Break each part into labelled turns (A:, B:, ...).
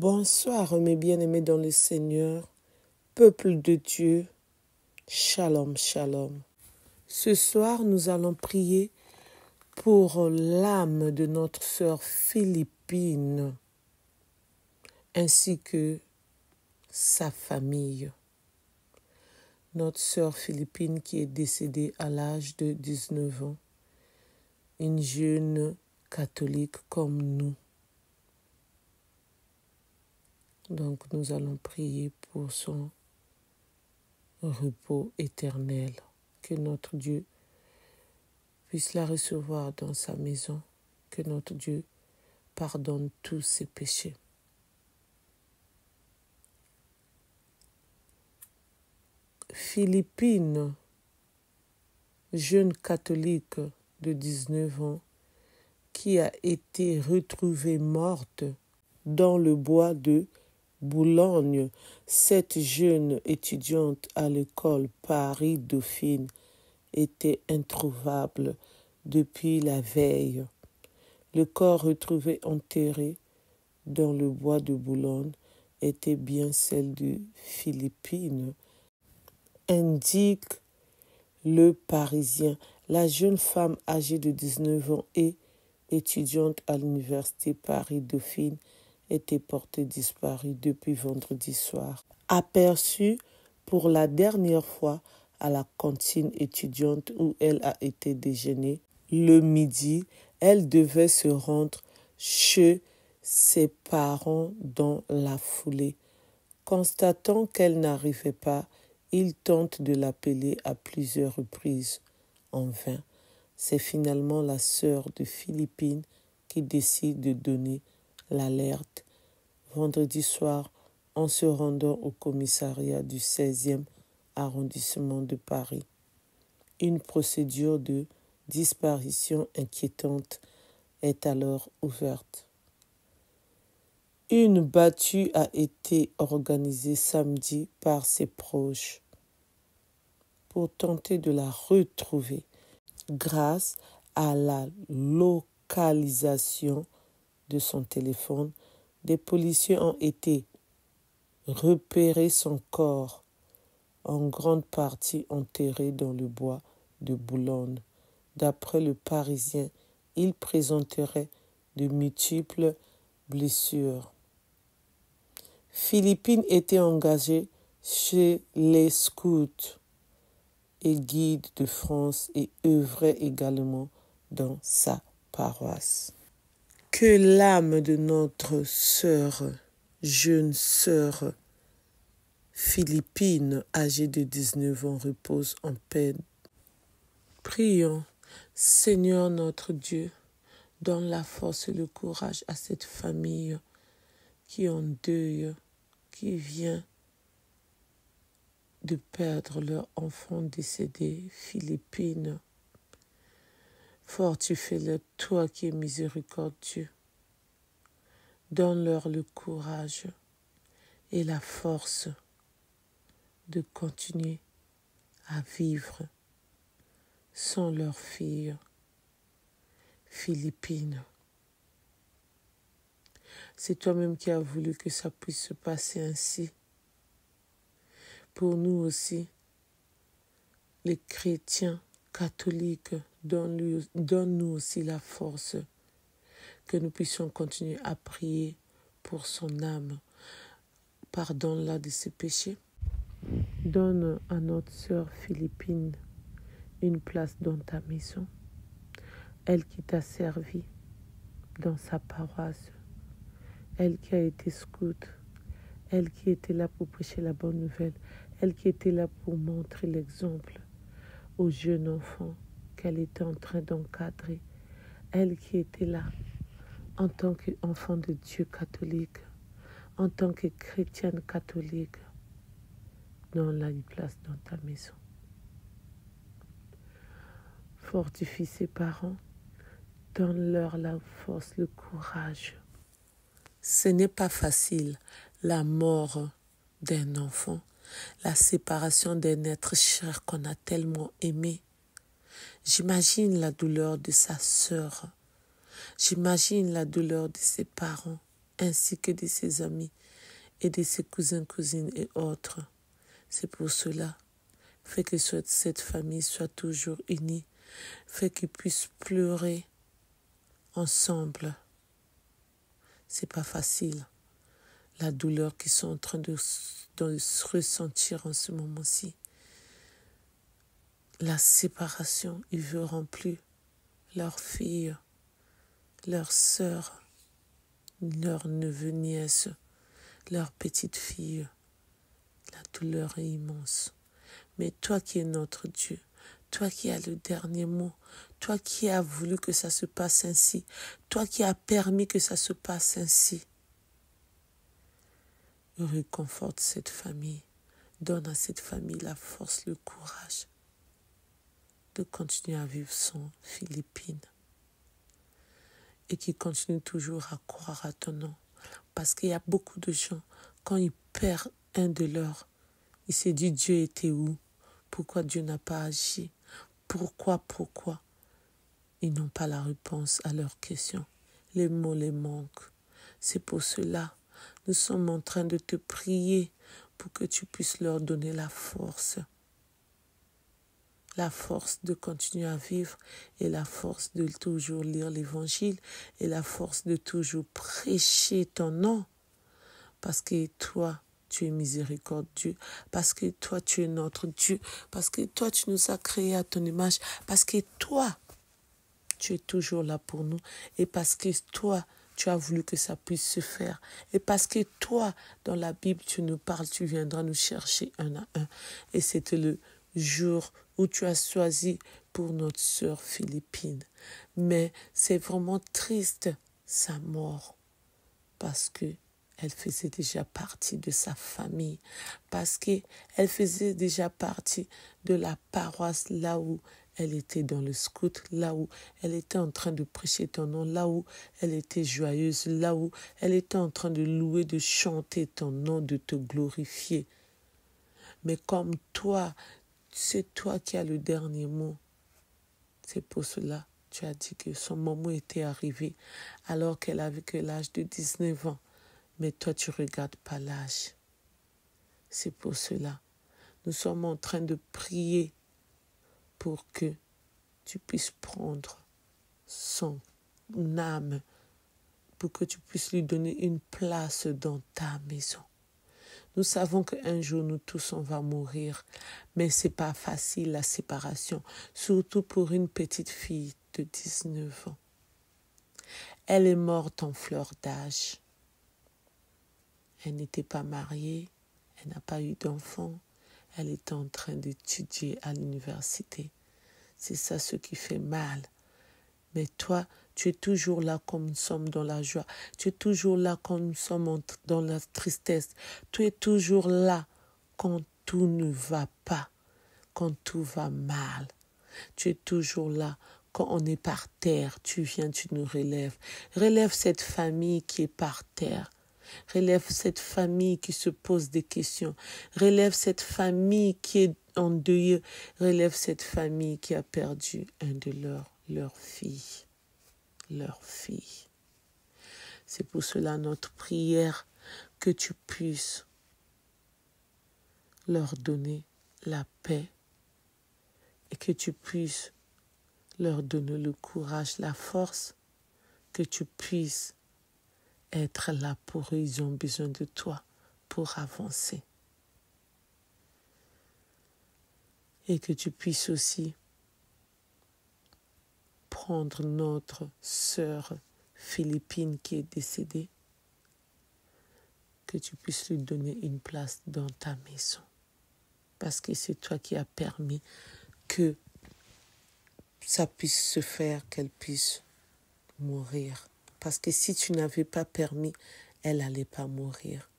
A: Bonsoir mes bien-aimés dans le Seigneur, peuple de Dieu, shalom, shalom. Ce soir, nous allons prier pour l'âme de notre sœur Philippine, ainsi que sa famille. Notre sœur Philippine qui est décédée à l'âge de 19 ans, une jeune catholique comme nous. Donc nous allons prier pour son repos éternel. Que notre Dieu puisse la recevoir dans sa maison. Que notre Dieu pardonne tous ses péchés. Philippine, jeune catholique de 19 ans, qui a été retrouvée morte dans le bois de Boulogne. Cette jeune étudiante à l'école Paris-Dauphine était introuvable depuis la veille. Le corps retrouvé enterré dans le bois de Boulogne était bien celle de Philippine, indique le Parisien. La jeune femme âgée de 19 ans et étudiante à l'université Paris-Dauphine était portée disparue depuis vendredi soir. Aperçue pour la dernière fois à la cantine étudiante où elle a été déjeuner le midi, elle devait se rendre chez ses parents dans la foulée. Constatant qu'elle n'arrivait pas, il tente de l'appeler à plusieurs reprises. En vain. C'est finalement la sœur de Philippine qui décide de donner l'alerte vendredi soir en se rendant au commissariat du 16e arrondissement de Paris. Une procédure de disparition inquiétante est alors ouverte. Une battue a été organisée samedi par ses proches pour tenter de la retrouver. Grâce à la localisation de son téléphone, des policiers ont été repérer son corps, en grande partie enterré dans le bois de Boulogne. D'après le Parisien, il présenterait de multiples blessures. Philippine était engagée chez les scouts et guides de France et œuvrait également dans sa paroisse. Que l'âme de notre sœur, jeune sœur Philippine, âgée de 19 ans, repose en paix. Prions, Seigneur notre Dieu, donne la force et le courage à cette famille qui en deuil, qui vient de perdre leur enfant décédé, Philippine. Fortifie-le, toi qui es miséricordieux. Donne-leur le courage et la force de continuer à vivre sans leur fille, Philippine. C'est toi-même qui as voulu que ça puisse se passer ainsi. Pour nous aussi, les chrétiens catholiques, donne-nous aussi la force que nous puissions continuer à prier pour son âme. Pardonne-la de ses péchés. Donne à notre sœur Philippine une place dans ta maison. Elle qui t'a servi dans sa paroisse. Elle qui a été scout. Elle qui était là pour prêcher la bonne nouvelle. Elle qui était là pour montrer l'exemple aux jeunes enfants qu'elle était en train d'encadrer. Elle qui était là en tant qu'enfant de Dieu catholique, en tant que chrétienne catholique. Donne-la une place dans ta maison. Fortifie ses parents. Donne-leur la force, le courage. Ce n'est pas facile, la mort d'un enfant, la séparation d'un être cher qu'on a tellement aimé. J'imagine la douleur de sa sœur. J'imagine la douleur de ses parents ainsi que de ses amis et de ses cousins, cousines et autres. C'est pour cela, fais que cette famille soit toujours unie, fais qu'ils puissent pleurer ensemble. C'est pas facile, la douleur qu'ils sont en train de se ressentir en ce moment-ci. La séparation, ils verront plus leurs filles, leurs sœurs, leurs neveux, nièces, leurs petites filles. La douleur est immense. Mais toi qui es notre Dieu, toi qui as le dernier mot, toi qui as voulu que ça se passe ainsi, toi qui as permis que ça se passe ainsi, réconforte cette famille. Donne à cette famille la force, le courage de continuer à vivre sans Philippines. Et qui continue toujours à croire à ton nom. Parce qu'il y a beaucoup de gens, quand ils perdent un de leurs, ils se disent Dieu était où? Pourquoi Dieu n'a pas agi? Pourquoi? Ils n'ont pas la réponse à leurs questions. Les mots les manquent. C'est pour cela, nous sommes en train de te prier pour que tu puisses leur donner la force de continuer à vivre et la force de toujours lire l'Évangile et la force de toujours prêcher ton nom. Parce que toi, tu es miséricordieux, parce que toi, tu es notre Dieu, parce que toi, tu nous as créés à ton image, parce que toi, tu es toujours là pour nous et parce que toi, tu as voulu que ça puisse se faire. Et parce que toi, dans la Bible, tu nous parles, tu viendras nous chercher un à un. Et c'était le jour où tu as choisi pour notre sœur Philippine. Mais c'est vraiment triste, sa mort, parce que elle faisait déjà partie de sa famille, parce qu'elle faisait déjà partie de la paroisse là où elle était dans le scout, là où elle était en train de prêcher ton nom, là où elle était joyeuse, là où elle était en train de louer, de chanter ton nom, de te glorifier. Mais comme toi, c'est toi qui as le dernier mot. C'est pour cela que tu as dit que son moment était arrivé alors qu'elle avait que l'âge de 19 ans. Mais toi, tu ne regardes pas l'âge. C'est pour cela. Nous sommes en train de prier pour que tu puisses prendre son âme, pour que tu puisses lui donner une place dans ta maison. Nous savons qu'un jour, nous tous, on va mourir, mais ce n'est pas facile, la séparation, surtout pour une petite fille de 19 ans. Elle est morte en fleur d'âge. Elle n'était pas mariée, elle n'a pas eu d'enfant, elle était en train d'étudier à l'université. C'est ça ce qui fait mal. Mais toi, tu es toujours là quand nous sommes dans la joie. Tu es toujours là quand nous sommes dans la tristesse. Tu es toujours là quand tout ne va pas, quand tout va mal. Tu es toujours là quand on est par terre. Tu viens, tu nous relèves. Relève cette famille qui est par terre. Relève cette famille qui se pose des questions. Relève cette famille qui est endeuillée. Relève cette famille qui a perdu un de leurs filles. Leurs filles. C'est pour cela notre prière que tu puisses leur donner la paix et que tu puisses leur donner le courage, la force, que tu puisses être là pour eux. Ils ont besoin de toi pour avancer. Et que tu puisses aussi prendre notre sœur Philippine qui est décédée, que tu puisses lui donner une place dans ta maison. Parce que c'est toi qui as permis que ça puisse se faire, qu'elle puisse mourir. Parce que si tu n'avais pas permis, elle n'allait pas mourir.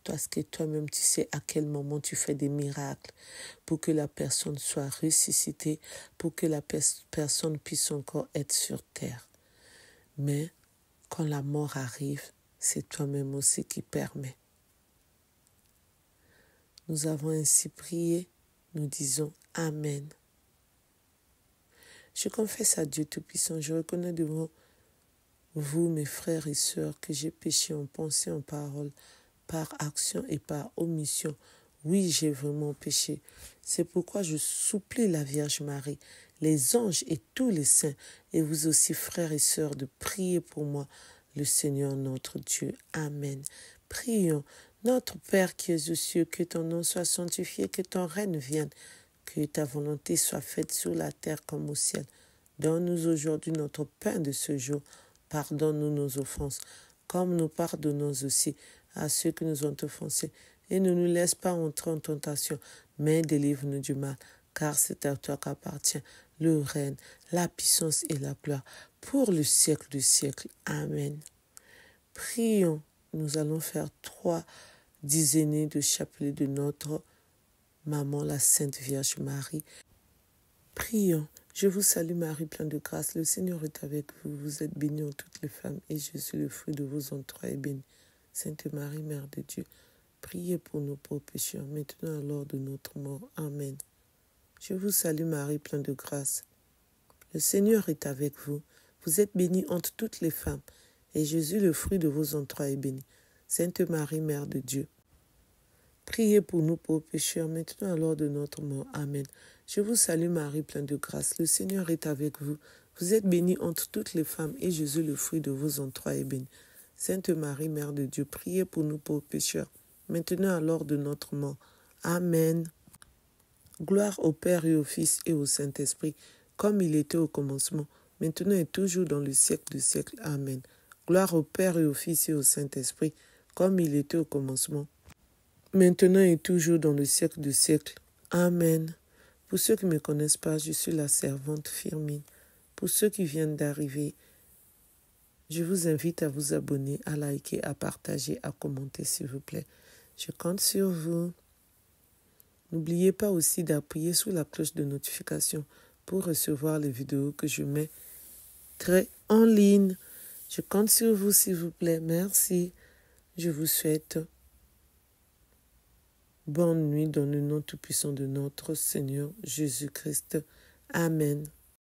A: Parce que toi-même, tu sais à quel moment tu fais des miracles pour que la personne soit ressuscitée, pour que la personne puisse encore être sur terre. Mais quand la mort arrive, c'est toi-même aussi qui permets. Nous avons ainsi prié, nous disons Amen. Je confesse à Dieu Tout-Puissant, je reconnais devant vous, mes frères et sœurs, que j'ai péché en pensée, en parole, par action et par omission. Oui, j'ai vraiment péché. C'est pourquoi je supplie la Vierge Marie, les anges et tous les saints, et vous aussi, frères et sœurs, de prier pour moi, le Seigneur notre Dieu. Amen. Prions. Notre Père qui es aux cieux, que ton nom soit sanctifié, que ton règne vienne, que ta volonté soit faite sur la terre comme au ciel. Donne-nous aujourd'hui notre pain de ce jour. Pardonne-nous nos offenses, comme nous pardonnons aussi à ceux qui nous ont offensés. Et ne nous laisse pas entrer en tentation, mais délivre-nous du mal, car c'est à toi qu'appartient le règne, la puissance et la gloire, pour le siècle du siècle. Amen. Prions. Nous allons faire 3 dizaines de chapelet de notre maman, la Sainte Vierge Marie. Prions. Je vous salue Marie, pleine de grâce. Le Seigneur est avec vous. Vous êtes bénie en toutes les femmes, et Jésus, le fruit de vos entrailles, est béni. Sainte Marie, Mère de Dieu, priez pour nos pauvres pécheurs, maintenant à l'heure de notre mort. Amen. Je vous salue Marie, pleine de grâce. Le Seigneur est avec vous. Vous êtes bénie entre toutes les femmes, et Jésus, le fruit de vos entrailles, est béni. Sainte Marie, Mère de Dieu, priez pour nous pauvres pécheurs, maintenant à l'heure de notre mort. Amen. Je vous salue Marie, pleine de grâce. Le Seigneur est avec vous. Vous êtes bénie entre toutes les femmes, et Jésus, le fruit de vos entrailles, est béni. Sainte Marie, Mère de Dieu, priez pour nous pauvres pécheurs, maintenant à l'heure de notre mort. Amen. Gloire au Père et au Fils et au Saint-Esprit, comme il était au commencement, maintenant et toujours dans le siècle des siècles. Amen. Gloire au Père et au Fils et au Saint-Esprit, comme il était au commencement, maintenant et toujours dans le siècle des siècles. Amen. Pour ceux qui ne me connaissent pas, je suis la servante Firmine. Pour ceux qui viennent d'arriver, je vous invite à vous abonner, à liker, à partager, à commenter, s'il vous plaît. Je compte sur vous. N'oubliez pas aussi d'appuyer sur la cloche de notification pour recevoir les vidéos que je mettrai en ligne. Je compte sur vous, s'il vous plaît. Merci. Je vous souhaite bonne nuit dans le nom tout-puissant de notre Seigneur Jésus-Christ. Amen.